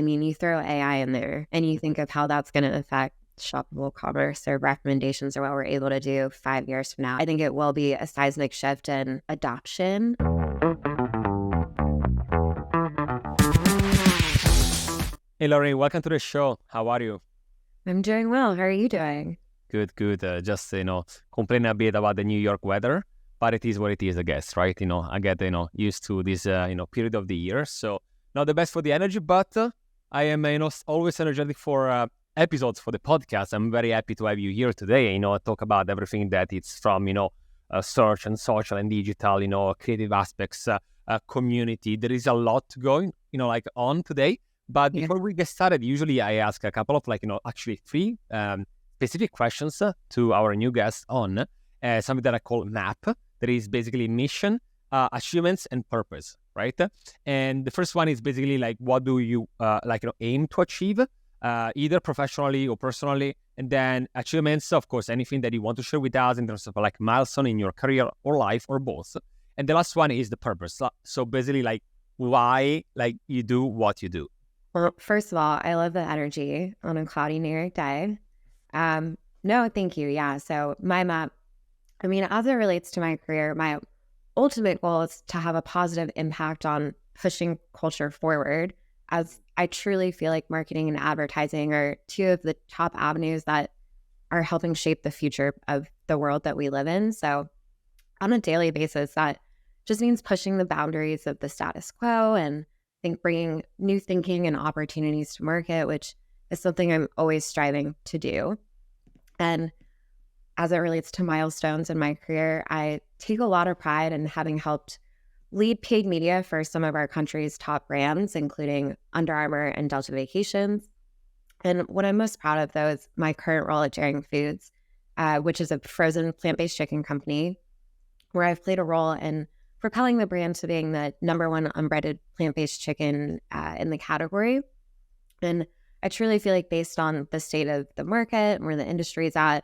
I mean, you throw AI in there and you think of how that's going to affect shoppable commerce or recommendations or what we're able to do 5 years from now. I think it will be a seismic shift in adoption. Hey, Lorraine, welcome to the show. How are you? I'm doing well. How are you doing? Good, good. Just, complain a bit about the New York weather, but it is what it is, I guess, right? I get, used to this, period of the year. So not the best for the energy, but I am, always energetic for episodes for the podcast. I'm very happy to have you here today, talk about everything that it's from, search and social and digital, creative aspects, community. There is a lot going, on today. But before we get started, usually I ask a couple of actually three specific questions to our new guests on something that I call MAP. That is basically mission, achievements, and purpose, right? And the first one is basically what do you aim to achieve, either professionally or personally, and then achievements, of course, anything that you want to share with us in terms of milestone in your career or life or both. And the last one is the purpose. So basically why you do what you do. Well, first of all, I love the energy on a cloudy New York day. No, thank you. Yeah. So my map, I mean, as it relates to my career, my ultimate goal is to have a positive impact on pushing culture forward, as I truly feel like marketing and advertising are two of the top avenues that are helping shape the future of the world that we live in. So on a daily basis, that just means pushing the boundaries of the status quo and bringing new thinking and opportunities to market, which is something I'm always striving to do. And as it relates to milestones in my career, I take a lot of pride in having helped lead paid media for some of our country's top brands, including Under Armour and Delta Vacations. And what I'm most proud of, though, is my current role at Daring Foods, which is a frozen plant-based chicken company, where I've played a role in propelling the brand to being the #1 unbreaded plant-based chicken in the category. And I truly feel like based on the state of the market and where the industry is at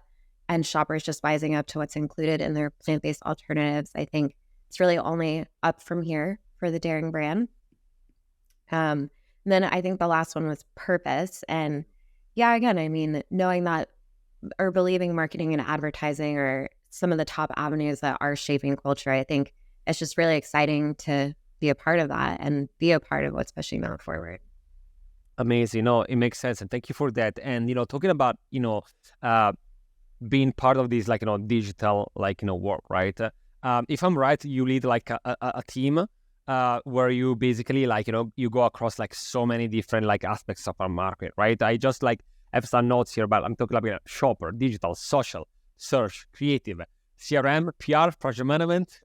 and shoppers just wising up to what's included in their plant-based alternatives, I think it's really only up from here for the Daring brand. And then I think the last one was purpose. And yeah, again, I mean, knowing that or believing marketing and advertising are some of the top avenues that are shaping culture, I think it's just really exciting to be a part of that and be a part of what's pushing that forward. Amazing. No, it makes sense. And thank you for that. And, talking about, being part of this, digital, work, right? If I'm right, you lead a team where you basically you go across so many different aspects of our market, right? I just have some notes here, but I'm talking about shopper, digital, social, search, creative, CRM, PR, project management,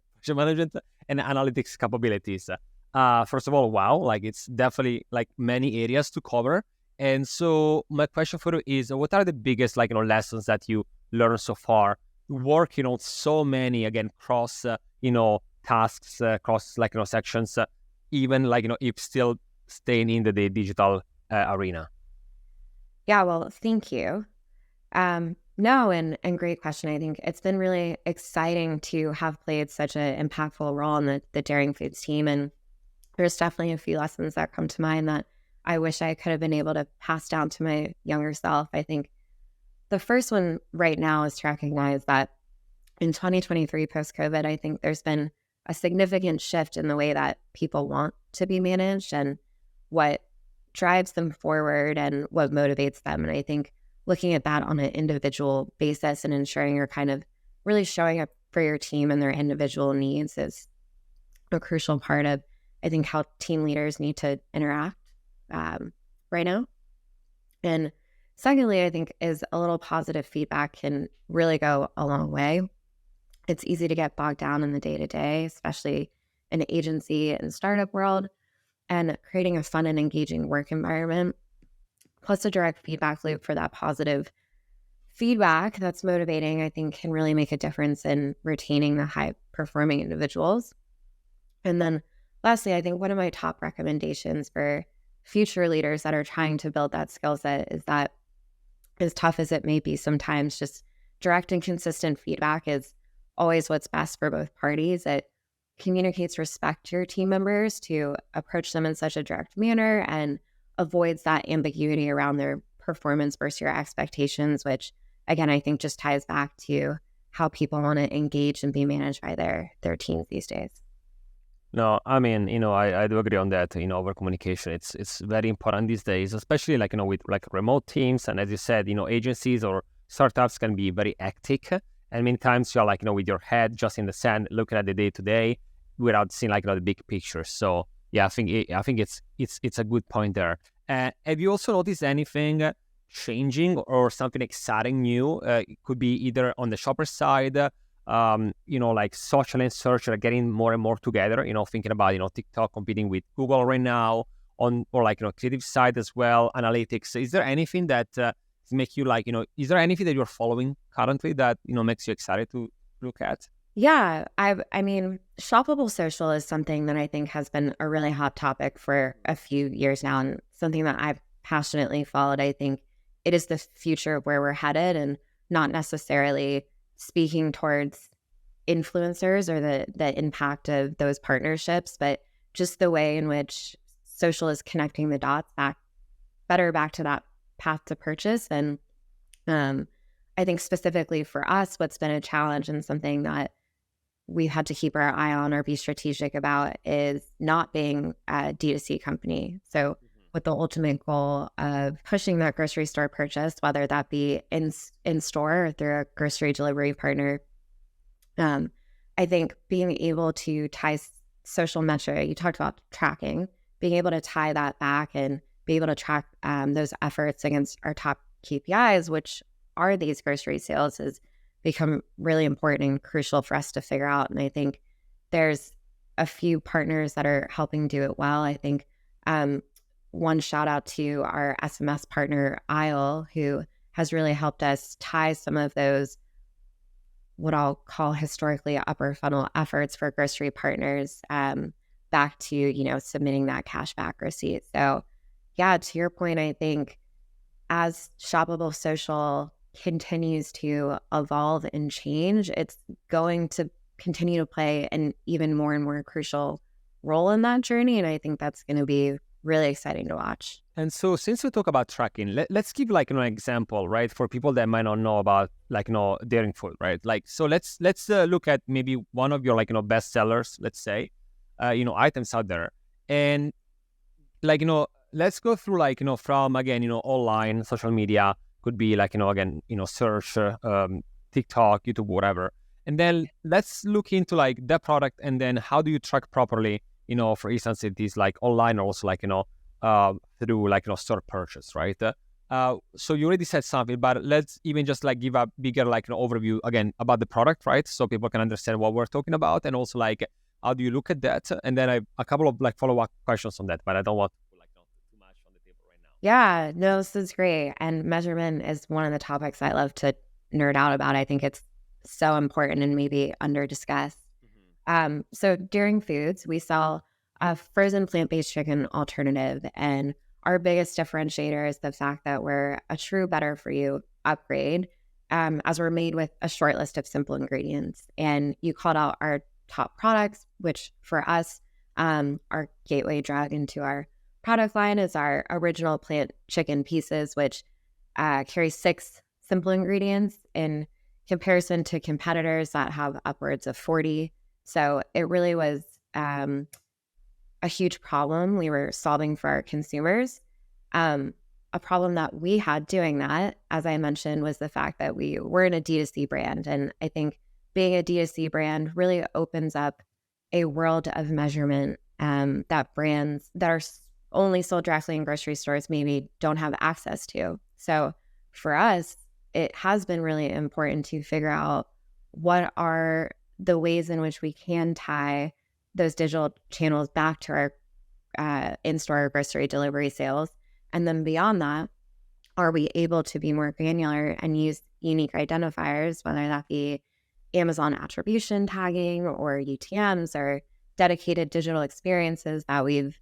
and analytics capabilities. First of all, wow, it's definitely many areas to cover. And so my question for you is, what are the biggest lessons that you learned so far working on so many, again, cross tasks, cross sections, even if still staying in the digital arena? Yeah, well, thank you. No, and great question. I think it's been really exciting to have played such an impactful role in the Daring Foods team. And there's definitely a few lessons that come to mind that I wish I could have been able to pass down to my younger self. I think the first one right now is to recognize that in 2023 post-COVID, I think there's been a significant shift in the way that people want to be managed and what drives them forward and what motivates them. And I think looking at that on an individual basis and ensuring you're kind of really showing up for your team and their individual needs is a crucial part of, I think, how team leaders need to interact right now. And secondly, I think is a little positive feedback can really go a long way. It's easy to get bogged down in the day-to-day, especially in the agency and startup world, and creating a fun and engaging work environment, plus a direct feedback loop for that positive feedback that's motivating, I think can really make a difference in retaining the high-performing individuals. And then lastly, I think one of my top recommendations for future leaders that are trying to build that skill set is that, as tough as it may be sometimes, just direct and consistent feedback is always what's best for both parties. It communicates respect to your team members to approach them in such a direct manner and avoids that ambiguity around their performance versus your expectations, which again, I think just ties back to how people want to engage and be managed by their teams these days. No, I mean, I do agree on that. Over communication, it's very important these days, especially like, with like remote teams. And as you said, agencies or startups can be very hectic. And many times you're like, with your head just in the sand, looking at the day to day without seeing like, the big picture. So yeah, I think it's a good point there. Have you also noticed anything changing or something exciting new? It could be either on the shopper side, like social and search are getting more and more together, thinking about, TikTok competing with Google right now or like, creative side as well, analytics. Is there anything that make you like, is there anything that you're following currently that, makes you excited to look at? Yeah, I mean, shoppable social is something that I think has been a really hot topic for a few years now, and something that I've passionately followed. I think it is the future of where we're headed, and not necessarily speaking towards influencers or the impact of those partnerships, but just the way in which social is connecting the dots back to that path to purchase. And I think specifically for us, what's been a challenge and something that we've had to keep our eye on or be strategic about is not being a D2C company. So with the ultimate goal of pushing that grocery store purchase, whether that be in store or through a grocery delivery partner, I think being able to tie social metric, you talked about tracking, being able to tie that back and be able to track those efforts against our top KPIs, which are these grocery sales, has become really important and crucial for us to figure out. And I think there's a few partners that are helping do it well. I think one shout out to our SMS partner, Aisle, who has really helped us tie some of those, what I'll call historically upper funnel efforts for grocery partners back to, submitting that cashback receipt. So yeah, to your point, I think as shoppable social continues to evolve and change, it's going to continue to play an even more and more crucial role in that journey. And I think that's going to be really exciting to watch. And so since we talk about tracking, let's give like an example, right? For people that might not know about like, daring food, right? Like, so let's look at maybe one of your like, best sellers, let's say, items out there. And like, let's go through like, from again, online, social media, could be like, again, search, TikTok, YouTube, whatever. And then let's look into like that product. And then how do you track properly, for instance, it is like online or also like, through like, store purchase, right? So you already said something, but let's even just like give a bigger like overview again about the product, right? So people can understand what we're talking about, and also like how do you look at that? And then I have a couple of like follow-up questions on that, but I don't want to like too much on the table right now. Yeah, no, this is great. And measurement is one of the topics I love to nerd out about. I think it's so important and maybe under discussed. So during foods, we sell a frozen plant-based chicken alternative, and our biggest differentiator is the fact that we're a true better for you upgrade, as we're made with a short list of simple ingredients. And you called out our top products, which for us, our gateway drug into our product line is our original plant chicken pieces, which carry 6 simple ingredients in comparison to competitors that have upwards of 40. So it really was a huge problem we were solving for our consumers. A problem that we had doing that, as I mentioned, was the fact that we were in a D2C brand. And I think being a D2C brand really opens up a world of measurement that brands that are only sold directly in grocery stores maybe don't have access to. So for us, it has been really important to figure out what are the ways in which we can tie those digital channels back to our in-store grocery delivery sales. And then beyond that, are we able to be more granular and use unique identifiers, whether that be Amazon attribution tagging or UTMs or dedicated digital experiences that we've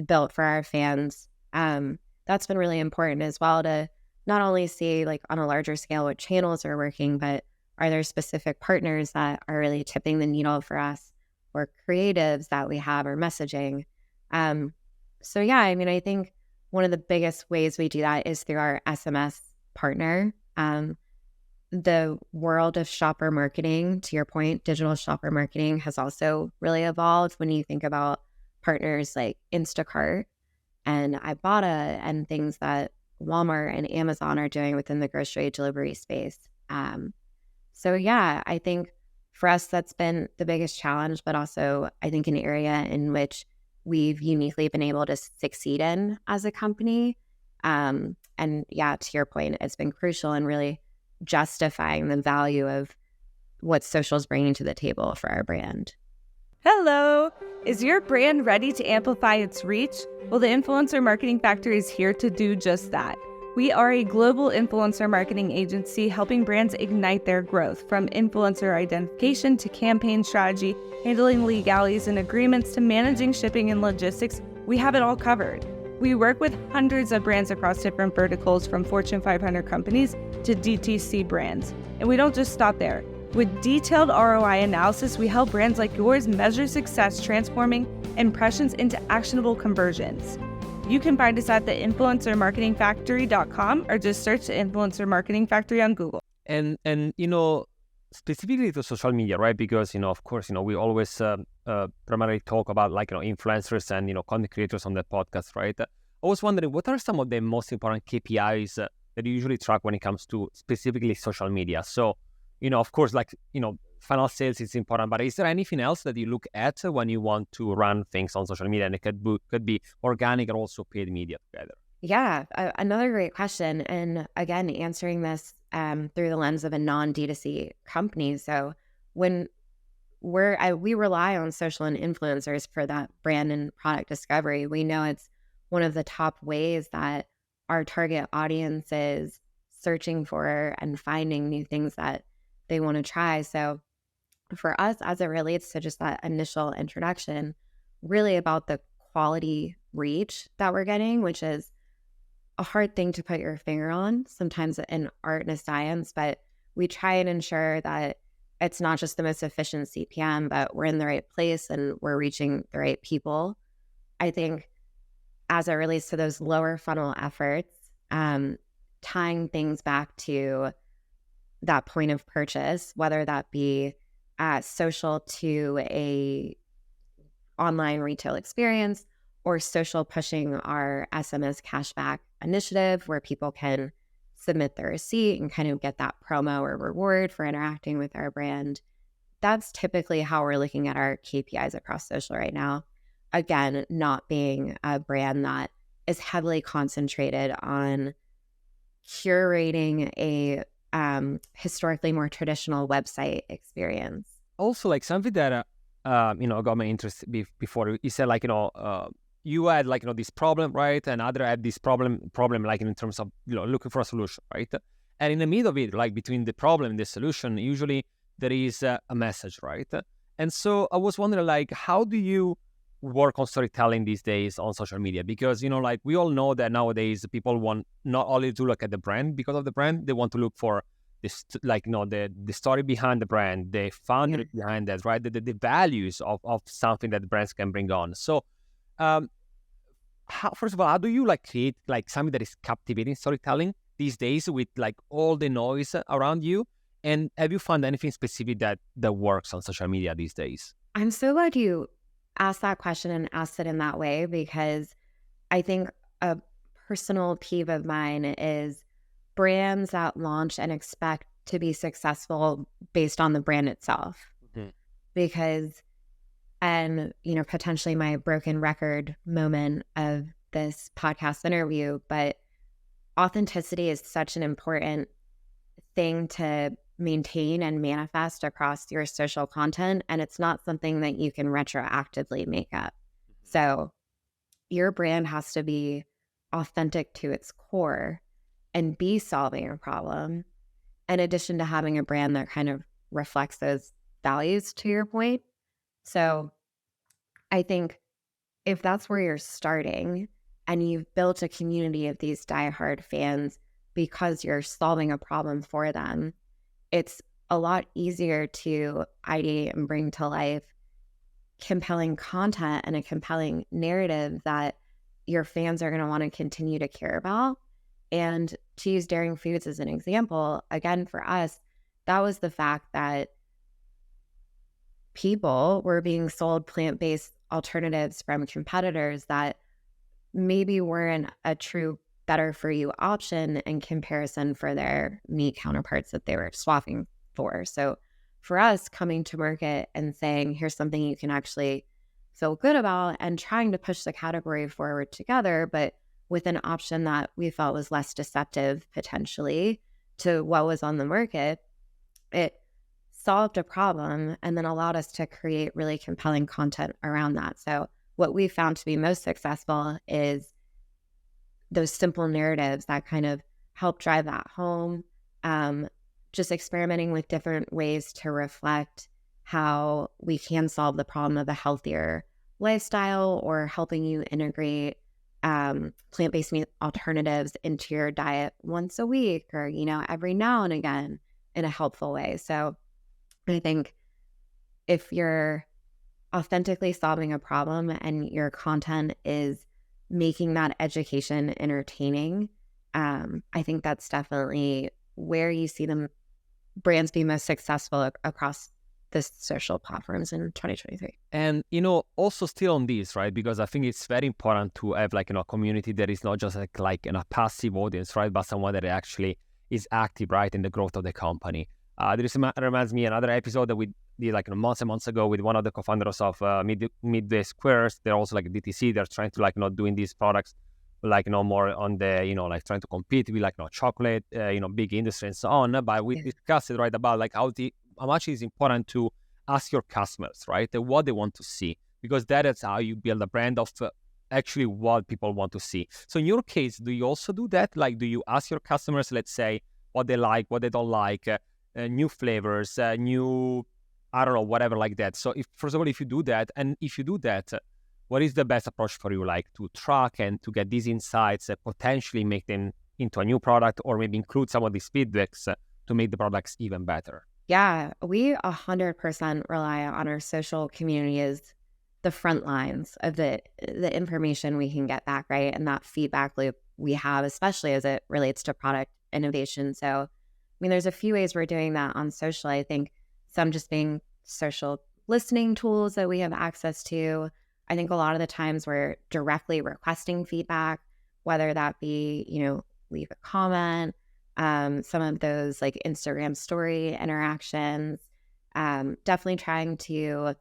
built for our fans. That's been really important as well to not only see like on a larger scale what channels are working, but are there specific partners that are really tipping the needle for us, or creatives that we have, or messaging. So yeah, I mean, I think one of the biggest ways we do that is through our SMS partner. The world of shopper marketing, to your point, digital shopper marketing has also really evolved when you think about partners like Instacart and Ibotta and things that Walmart and Amazon are doing within the grocery delivery space. So yeah, I think for us, that's been the biggest challenge, but also I think an area in which we've uniquely been able to succeed in as a company. And yeah, to your point, it's been crucial in really justifying the value of what social is bringing to the table for our brand. Hello! Is your brand ready to amplify its reach? Well, the Influencer Marketing Factory is here to do just that. We are a global influencer marketing agency helping brands ignite their growth, from influencer identification to campaign strategy, handling legalities and agreements to managing shipping and logistics. We have it all covered. We work with hundreds of brands across different verticals, from Fortune 500 companies to DTC brands. And we don't just stop there. With detailed ROI analysis, we help brands like yours measure success, transforming impressions into actionable conversions. You can find us at the influencermarketingfactory.com or just search the Influencer Marketing Factory on Google. And specifically to social media, right? Because, of course, we always primarily talk about influencers and, content creators on the podcast, right? I was wondering, what are some of the most important KPIs that you usually track when it comes to specifically social media? So, of course, funnel sales is important, but is there anything else that you look at when you want to run things on social media? And it could be organic and also paid media together. Yeah, another great question. And again, answering this through the lens of a non-D2C company. So when we rely on social and influencers for that brand and product discovery, we know it's one of the top ways that our target audience is searching for and finding new things that they want to try. So for us, as it relates to just that initial introduction, really about the quality reach that we're getting, which is a hard thing to put your finger on, sometimes an art and a science, but we try and ensure that it's not just the most efficient CPM, but we're in the right place and we're reaching the right people. I think as it relates to those lower funnel efforts, tying things back to that point of purchase, whether that be social to a online retail experience or social pushing our SMS cashback initiative where people can submit their receipt and kind of get that promo or reward for interacting with our brand. That's typically how we're looking at our KPIs across social right now. Again, not being a brand that is heavily concentrated on curating a historically more traditional website experience. Also, something that got my interest before, you said you had this problem, right, and other had this problem in terms of looking for a solution, right? And in the middle of it, between the problem and the solution, usually there is a message, right? And so I was wondering, how do you work on storytelling these days on social media? Because we all know that nowadays people want not only to look at the brand because of the brand, they want to look for this, the story behind the brand, the founder behind that, right? The values of something that brands can bring on. So, first of all, how do you create something that is captivating storytelling these days with all the noise around you? And have you found anything specific that works on social media these days? I'm so glad you asked that question and asked it in that way, because I think a personal peeve of mine is brands that launch and expect to be successful based on the brand itself. Mm-hmm. Because, and potentially my broken record moment of this podcast interview, but authenticity is such an important thing to maintain and manifest across your social content, and it's not something that you can retroactively make up. So your brand has to be authentic to its core and be solving a problem, in addition to having a brand that kind of reflects those values, to your point. So I think if that's where you're starting and you've built a community of these diehard fans because you're solving a problem for them, it's a lot easier to ideate and bring to life compelling content and a compelling narrative that your fans are going to want to continue to care about. And to use Daring Foods as an example, again, for us, that was the fact that people were being sold plant-based alternatives from competitors that maybe weren't a true better for you option in comparison for their meat counterparts that they were swapping for. So for us, coming to market and saying, here's something you can actually feel good about, and trying to push the category forward together, but with an option that we felt was less deceptive potentially to what was on the market, it solved a problem and then allowed us to create really compelling content around that. So what we found to be most successful is those simple narratives that kind of help drive that home, just experimenting with different ways to reflect how we can solve the problem of a healthier lifestyle, or helping you integrate plant-based meat alternatives into your diet once a week, or, every now and again in a helpful way. So I think if you're authentically solving a problem and your content is making that education entertaining, I think that's definitely where you see them brands be most successful across the social platforms in 2023. And, also still on this, right? Because I think it's very important to have a community that is not just like a passive audience, right? But someone that actually is active, right, in the growth of the company. Reminds me another episode that we did months and months ago with one of the co-founders of Midway Squares. They're also DTC. They're trying to doing these products more on the trying to compete with chocolate, big industry and so on. But we discussed it, right, about how much is important to ask your customers, right, what they want to see, because that is how you build a brand of actually what people want to see. So in your case, do you also do that? Do you ask your customers, let's say, what they like, what they don't like, new flavors, new, I don't know, whatever like that. So first of all, if you do that, what is the best approach for you, to track and to get these insights, potentially make them into a new product, or maybe include some of these feedbacks to make the products even better? Yeah, we 100% rely on our social community as the front lines of the information we can get back, right? And that feedback loop we have, especially as it relates to product innovation. So, there's a few ways we're doing that on social. I think some just being social listening tools that we have access to. I think a lot of the times we're directly requesting feedback, whether that be, leave a comment, some of those Instagram story interactions, definitely trying to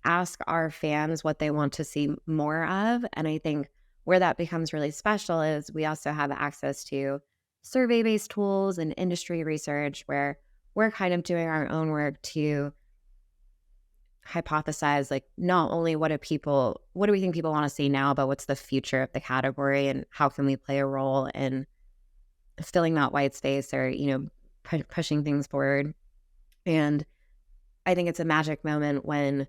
ask our fans what they want to see more of. And I think where that becomes really special is we also have access to survey-based tools and industry research where we're kind of doing our own work to hypothesize not only what do we think people want to see now, but what's the future of the category and how can we play a role in filling that white space or, pushing things forward. And I think it's a magic moment when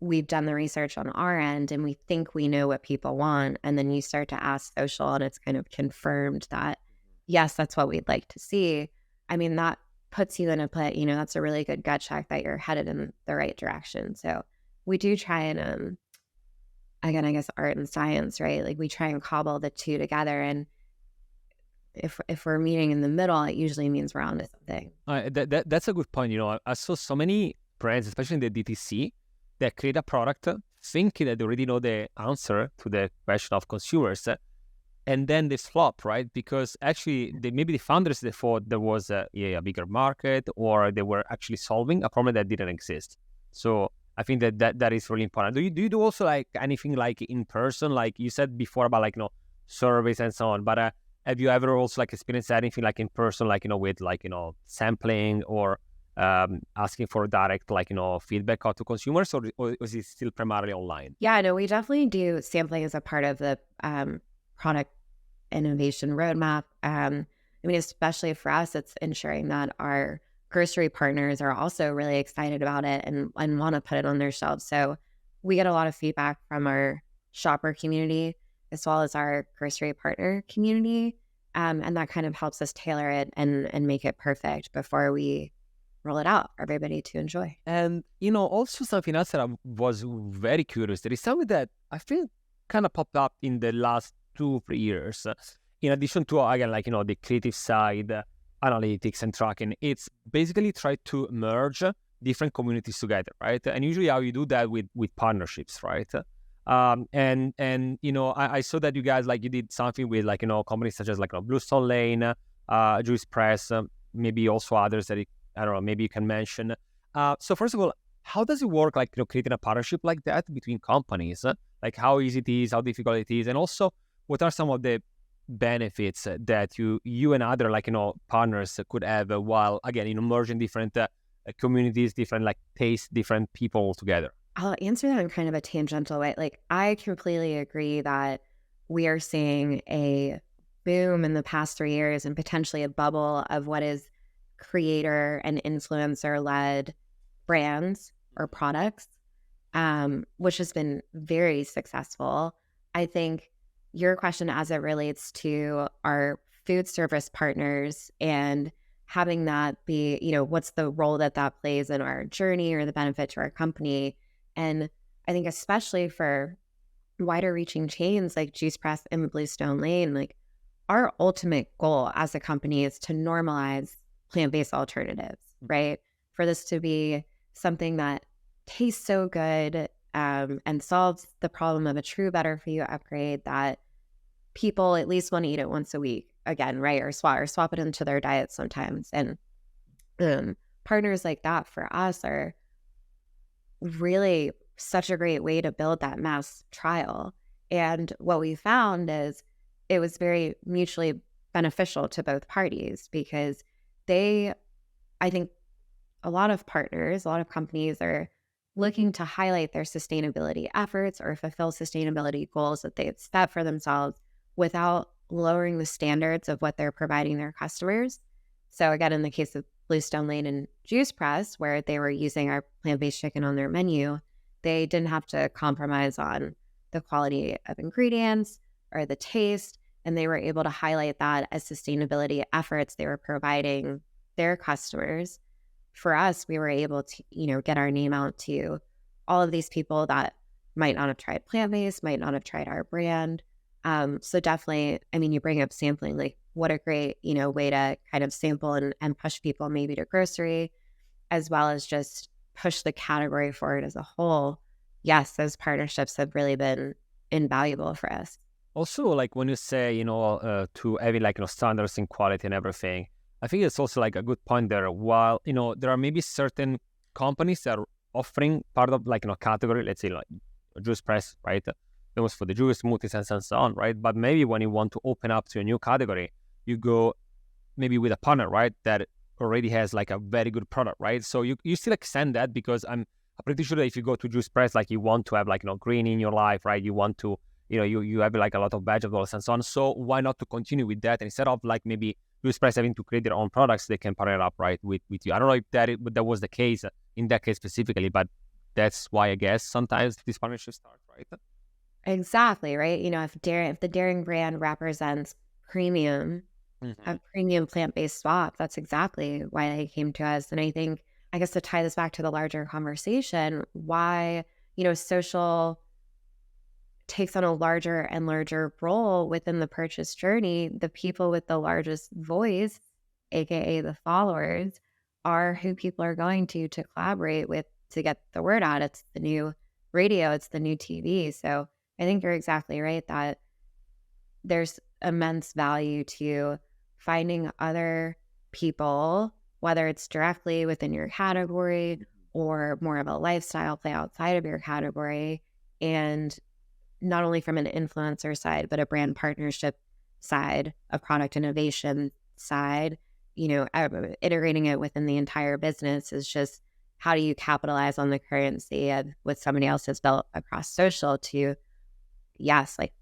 we've done the research on our end and we think we know what people want. And then you start to ask social and it's kind of confirmed that, yes, that's what we'd like to see. That puts you in a place, that's a really good gut check that you're headed in the right direction. So we do try and, again, I guess art and science, right? We try and cobble the two together. And if we're meeting in the middle, it usually means we're onto something. That's a good point. I saw so many brands, especially in the DTC, that create a product thinking that they already know the answer to the question of consumers, and then they flop, right? Because actually, maybe the founders, they thought there was a bigger market, or they were actually solving a problem that didn't exist. So I think that is really important. Do you do also anything in person, like you said before about surveys and so on? But have you ever also experienced anything in person, with sampling or asking for direct feedback out to consumers, or is it still primarily online? Yeah, no, we definitely do sampling as a part of the product innovation roadmap. Especially for us, it's ensuring that our grocery partners are also really excited about it and want to put it on their shelves. So we get a lot of feedback from our shopper community as well as our grocery partner community. And that kind of helps us tailor it and make it perfect before we roll it out for everybody to enjoy. And, also something else that I was very curious. There is something that I feel kind of popped up in the last 2-3 years. In addition to, again, like, the creative side, analytics and tracking, it's basically try to merge different communities together, right? And usually how you do that with partnerships, right? And I saw that you guys, like, you did something with, like, companies such as, like, Bluestone Lane, Juice Press, maybe also others that I don't know, maybe you can mention. So first of all, how does it work, like, creating a partnership like that between companies? Like, how easy it is, how difficult it is, and also what are some of the benefits that you and other, like, partners could have while, again, merging different communities, different, like, tastes, different people together? I'll answer that in kind of a tangential way. Like, I completely agree that we are seeing a boom in the past 3 years and potentially a bubble of what is creator and influencer-led brands or products, which has been very successful. I think your question as it relates to our food service partners and having that be, what's the role that plays in our journey or the benefit to our company. And I think especially for wider reaching chains like Juice Press and Bluestone Lane, like, our ultimate goal as a company is to normalize plant-based alternatives, right? For this to be something that tastes so good and solves the problem of a true better for you upgrade that people at least want to eat it once a week again, right? Or swap it into their diet sometimes. And partners like that for us are really such a great way to build that mass trial. And what we found is it was very mutually beneficial to both parties because I think a lot of partners, a lot of companies are looking to highlight their sustainability efforts or fulfill sustainability goals that they've set for themselves without lowering the standards of what they're providing their customers. So again, in the case of Bluestone Lane and Juice Press, where they were using our plant-based chicken on their menu, they didn't have to compromise on the quality of ingredients or the taste, and they were able to highlight that as sustainability efforts they were providing their customers. For us, we were able to, get our name out to all of these people that might not have tried plant-based, might not have tried our brand. So definitely, I mean, you bring up sampling, like, what a great, way to kind of sample and push people maybe to grocery, as well as just push the category forward as a whole. Yes, those partnerships have really been invaluable for us. Also, like, when you say, to having, like, standards in quality and everything, I think it's also, like, a good point there. While, there are maybe certain companies that are offering part of, like, category, let's say, like, Juice Press, right? That was for the juice, smoothies, and so on, right? But maybe when you want to open up to a new category, you go maybe with a partner, right? That already has, like, a very good product, right? So you still extend that, because I'm pretty sure that if you go to Juice Press, like, you want to have, like, green in your life, right? You want to, you have, like, a lot of vegetables and so on. So why not to continue with that? And instead of, like, maybe Juice Press having to create their own products, they can partner up, right, with you. I don't know if that was the case in that case specifically, but that's why I guess sometimes these partnerships start, right? Exactly, right? If the Daring brand represents premium, a premium plant-based swap, that's exactly why they came to us. And I think, I guess, to tie this back to the larger conversation, why, social takes on a larger and larger role within the purchase journey. The people with the largest voice, aka the followers, are who people are going to collaborate with to get the word out. It's the new radio, it's the new TV. So I think you're exactly right that there's immense value to finding other people, whether it's directly within your category or more of a lifestyle play outside of your category, and not only from an influencer side, but a brand partnership side, a product innovation side, iterating it within the entire business is just, how do you capitalize on the currency of what somebody else has built across social to, yes, like,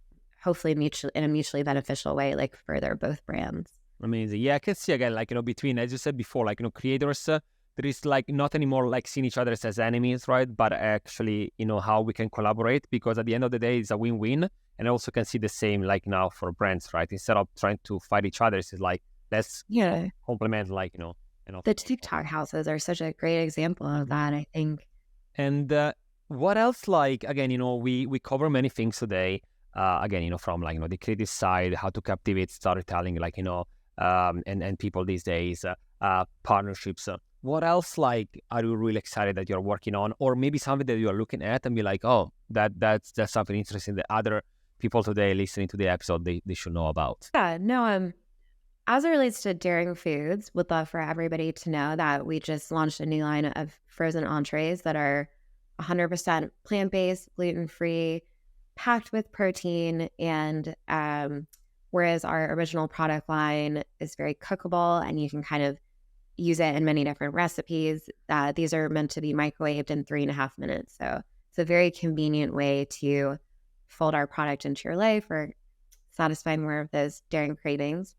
hopefully in a mutually beneficial way, like, further both brands. Amazing. Yeah, I can see again, like, between, as you said before, like, creators, there is, like, not anymore, like, seeing each other as enemies, right? But actually, how we can collaborate, because at the end of the day, it's a win-win. And I also can see the same, like, now for brands, right? Instead of trying to fight each other, it's like, let's complement, like, The TikTok houses are such a great example of that, I think. And what else, like, again, we cover many things today. again, from like, the creative side, how to captivate storytelling, like, and people these days, partnerships. What else, like, are you really excited that you're working on, or maybe something that you are looking at and be like, oh, that's something interesting that other people today listening to the episode, they should know about? Yeah, no, as it relates to daring foods, would love for everybody to know that we just launched a new line of frozen entrees that are 100% plant-based, gluten-free, packed with protein, and whereas our original product line is very cookable and you can kind of use it in many different recipes. These are meant to be microwaved in 3.5 minutes. So it's a very convenient way to fold our product into your life or satisfy more of those daring cravings.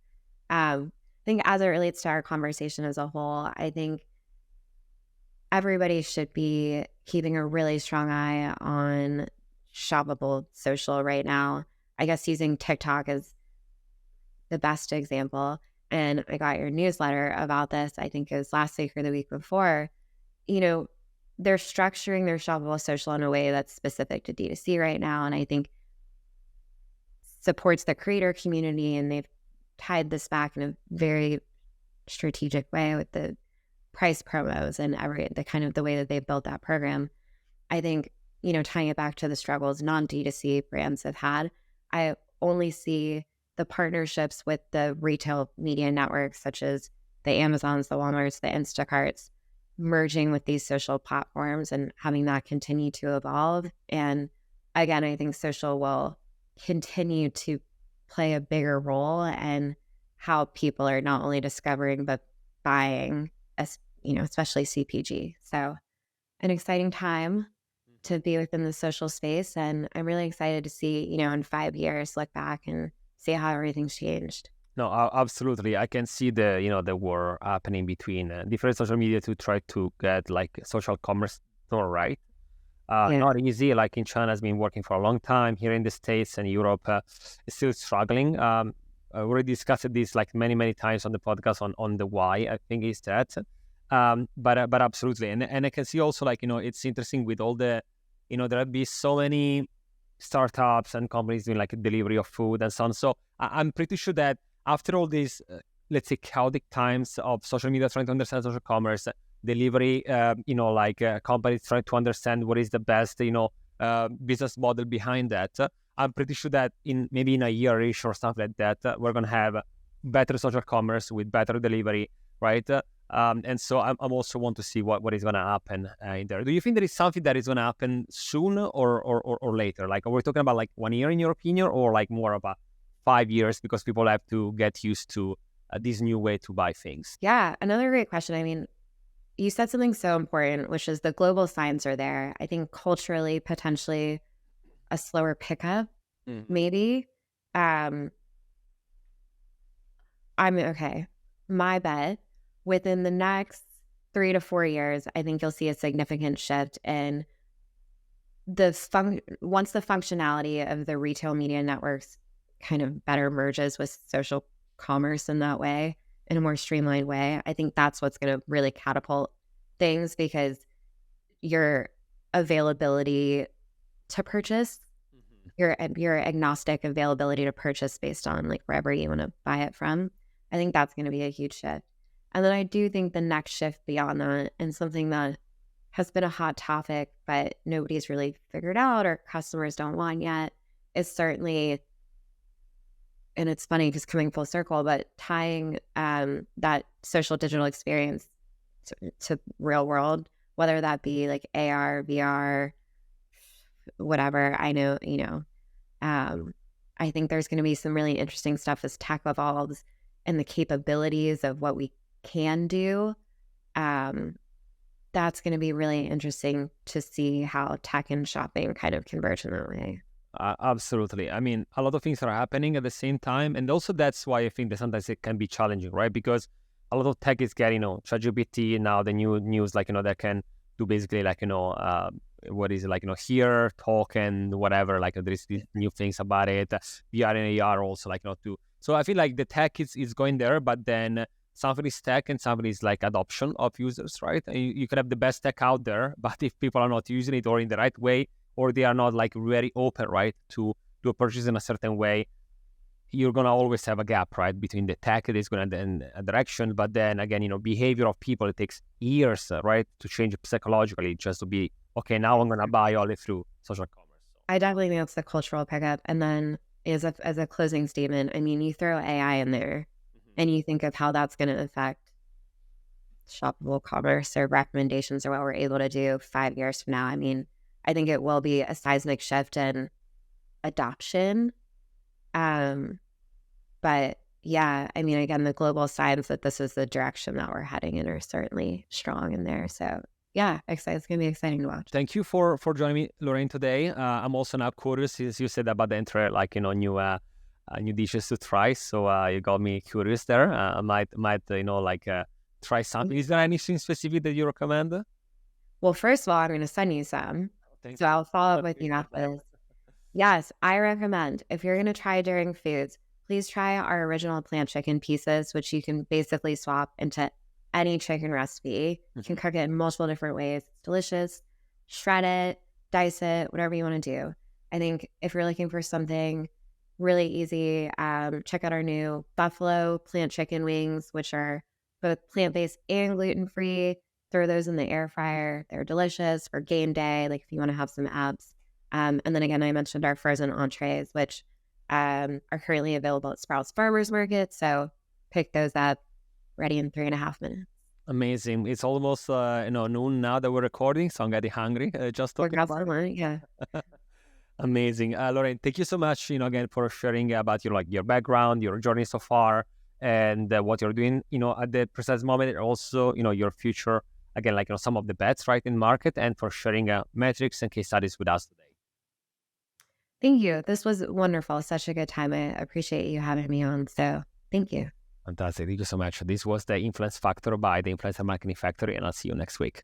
I think as it relates to our conversation as a whole, I think everybody should be keeping a really strong eye on shoppable social right now. I guess using TikTok as the best example. And I got your newsletter about this, I think it was last week or the week before. They're structuring their shoppable social in a way that's specific to D2C right now. And I think supports the creator community. And they've tied this back in a very strategic way with the price promos and the kind of the way that they've built that program. I think, tying it back to the struggles non-D2C brands have had, I only see the partnerships with the retail media networks, such as the Amazons, the Walmarts, the Instacarts, merging with these social platforms and having that continue to evolve. And again, I think social will continue to play a bigger role in how people are not only discovering, but buying, especially CPG. So an exciting time to be within the social space. And I'm really excited to see, in 5 years, look back and see how everything's changed. No, absolutely. I can see the war happening between different social media to try to get like social commerce done right. Not easy. Like in China has been working for a long time. Here in the States and Europe is still struggling. I already discussed this like many times on the podcast on the why I think is that. But absolutely. And I can see also like, it's interesting with all the, there'll be so many startups and companies doing like delivery of food and so on. So I'm pretty sure that after all these, let's say, chaotic times of social media trying to understand social commerce, delivery, companies trying to understand what is the best, business model behind that, I'm pretty sure that maybe in a year-ish or something like that, we're going to have better social commerce with better delivery, right? And so I'm also want to see what is going to happen in there. Do you think there is something that is going to happen soon or later? Like, are we talking about like 1 year in your opinion, or like more about 5 years because people have to get used to this new way to buy things? Yeah, another great question. I mean, you said something so important, which is the global signs are there. I think culturally, potentially a slower pickup, maybe. I'm okay. My bet, within the next 3 to 4 years, I think you'll see a significant shift in once the functionality of the retail media networks kind of better merges with social commerce in that way, in a more streamlined way. I think that's what's going to really catapult things, because your availability to purchase, your agnostic availability to purchase based on like wherever you want to buy it from, I think that's going to be a huge shift. And then I do think the next shift beyond that, and something that has been a hot topic but nobody's really figured out or customers don't want yet, is certainly, and it's funny because coming full circle, but tying that social digital experience to real world, whether that be like AR, VR, whatever. I know, I think there's going to be some really interesting stuff as tech evolves and the capabilities of what we can do. That's going to be really interesting to see how tech and shopping kind of converge in that way. Absolutely. I mean, a lot of things are happening at the same time. And also that's why I think that sometimes it can be challenging, right? Because a lot of tech is getting, ChatGPT now, the new news, like, that can do basically like, what is it, like, hear, talk, and whatever, like there's these new things about it. VR and AR also, like, too. So I feel like the tech is going there, but then something is tech and something is like adoption of users, right? And you can have the best tech out there, but if people are not using it or in the right way, or they are not like very open, right, to do a purchase in a certain way, you're going to always have a gap, right, between the tech that is going to in a direction, but then again, behavior of people, it takes years, right, to change psychologically just to be, okay, now I'm going to buy only through social commerce. I definitely think that's the cultural pickup. And then as a closing statement, I mean, you throw AI in there and you think of how that's going to affect shoppable commerce or recommendations or what we're able to do 5 years from now. I mean, I think it will be a seismic shift in adoption. But yeah, I mean, again, the global signs that this is the direction that we're heading in are certainly strong in there. So yeah, excited. It's going to be exciting to watch. Thank you for joining me, Lorraine, today. I'm also now curious, as you said about the entry, like, new dishes to try. So you got me curious there. I might try something. Is there anything specific that you recommend? Well, first of all, I'm going to send you some. Thank So I'll follow up with you after. Yes, I recommend if you're going to try Daring Foods, please try our original plant chicken pieces, which you can basically swap into any chicken recipe. You can cook it in multiple different ways. It's delicious. Shred it, dice it, whatever you want to do. I think if you're looking for something really easy, check out our new buffalo plant chicken wings, which are both plant-based and gluten-free. Throw those in the air fryer. They're delicious for game day, like if you want to have some abs. And then again, I mentioned our frozen entrees, which are currently available at Sprouts Farmers Market. So pick those up, ready in 3.5 minutes. Amazing. It's almost noon now that we're recording, so I'm getting hungry. Just talking about it. Yeah. Amazing. Lorraine, thank you so much, again, for sharing about your background, your journey so far, and what you're doing, at the precise moment, and also, your future, again, some of the bets, right, in market, and for sharing metrics and case studies with us today. Thank you. This was wonderful. Such a good time. I appreciate you having me on. So thank you. Fantastic. Thank you so much. This was the Influence Factor by the Influencer Marketing Factory, and I'll see you next week.